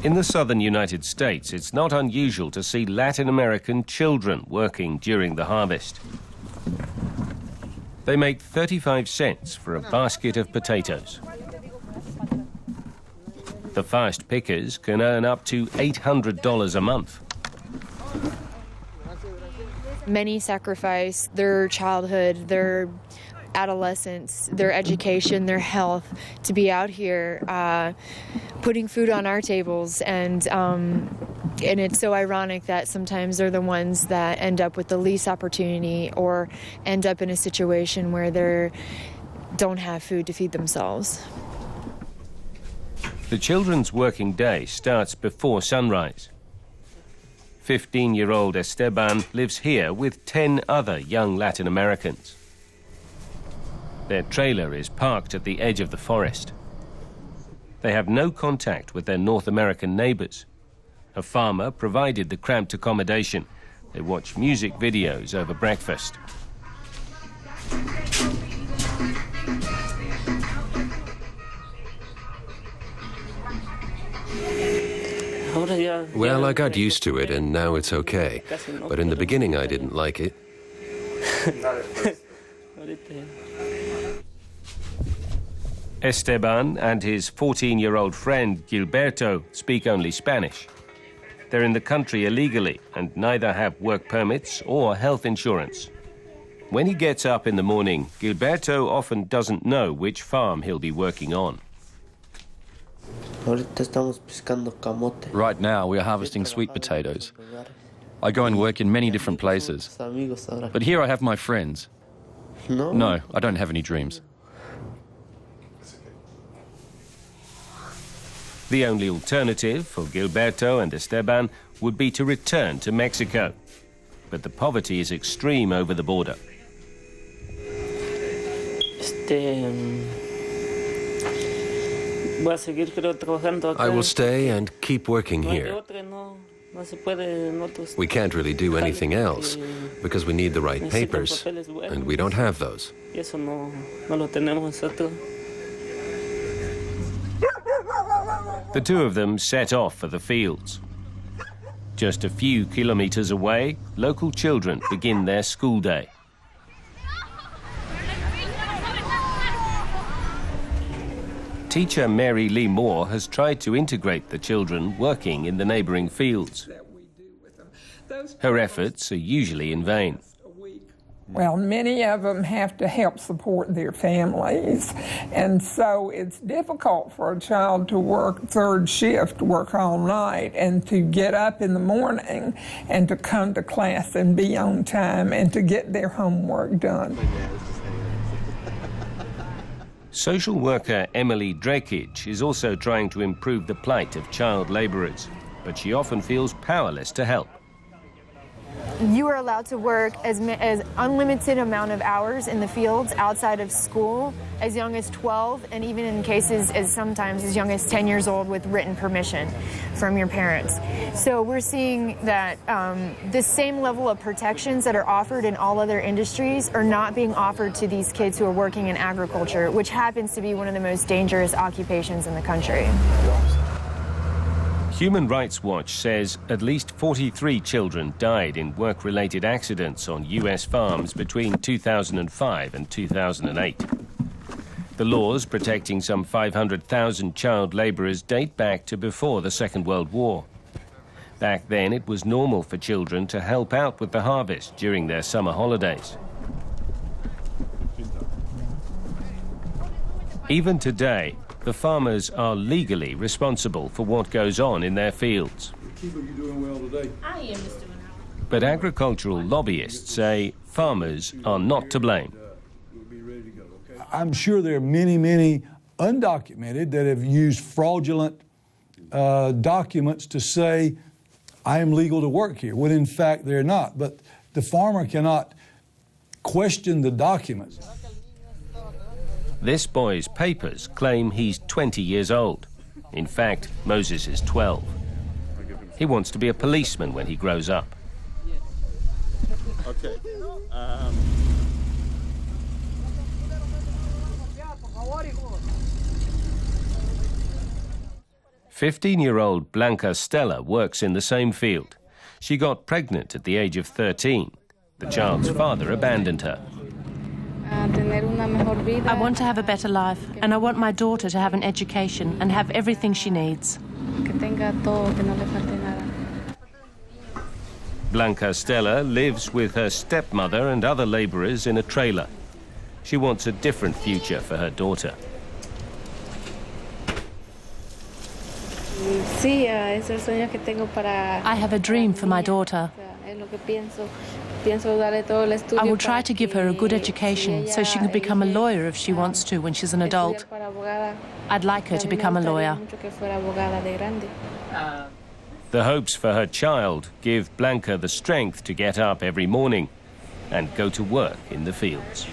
In the southern United States, it's not unusual to see Latin American children working during the harvest. They make 35 cents for a basket of potatoes. The fast pickers can earn up to $800 a month. Many sacrifice their childhood, their adolescence, their education, their health to be out here putting food on our tables, and it's so ironic that sometimes they're the ones that end up with the least opportunity or end up in a situation where they don't have food to feed themselves. The children's working day starts before sunrise. 15-year-old Esteban lives here with 10 other young Latin Americans. Their trailer is parked at the edge of the forest. They have no contact with their North American neighbors. A farmer provided the cramped accommodation. They watch music videos over breakfast. Well, I got used to it, and now it's okay. But in the beginning, I didn't like it. Esteban and his 14-year-old friend Gilberto speak only Spanish. They're in the country illegally and neither have work permits or health insurance. When he gets up in the morning, Gilberto often doesn't know which farm he'll be working on. Right now, we are harvesting sweet potatoes. I go and work in many different places. But here I have my friends. No, I don't have any dreams. The only alternative for Gilberto and Esteban would be to return to Mexico. But the poverty is extreme over the border. I will stay and keep working here. We can't really do anything else because we need the right papers, and we don't have those. The two of them set off for the fields. Just a few kilometers away, local children begin their school day. Teacher Mary Lee Moore has tried to integrate the children working in the neighboring fields. Her efforts are usually in vain. Well, many of them have to help support their families, and so it's difficult for a child to work third shift, work all night, and to get up in the morning and to come to class and be on time and to get their homework done. Social worker Emily Drekage is also trying to improve the plight of child laborers, but she often feels powerless to help. You are allowed to work as unlimited amount of hours in the fields outside of school, as young as 12, and even in cases sometimes as young as 10 years old with written permission from your parents. So we're seeing that the same level of protections that are offered in all other industries are not being offered to these kids who are working in agriculture, which happens to be one of the most dangerous occupations in the country. Human Rights Watch says at least 43 children died in work-related accidents on U.S. farms between 2005 and 2008. The laws protecting some 500,000 child laborers date back to before the Second World War. Back then, it was normal for children to help out with the harvest during their summer holidays. Even today, the farmers are legally responsible for what goes on in their fields. But agricultural lobbyists say farmers are not to blame. I'm sure there are many, many undocumented that have used fraudulent documents to say, I am legal to work here, when in fact they're not. But the farmer cannot question the documents. This boy's papers claim he's 20 years old. In fact, Moses is 12. He wants to be a policeman when he grows up. Okay. 15-year-old Blanca Stella works in the same field. She got pregnant at the age of 13. The child's father abandoned her. I want to have a better life, and I want my daughter to have an education and have everything she needs. Blanca Stella lives with her stepmother and other laborers in a trailer. She wants a different future for her daughter. I have a dream for my daughter. I will try to give her a good education so she can become a lawyer if she wants to when she's an adult. I'd like her to become a lawyer. The hopes for her child give Blanca the strength to get up every morning and go to work in the fields.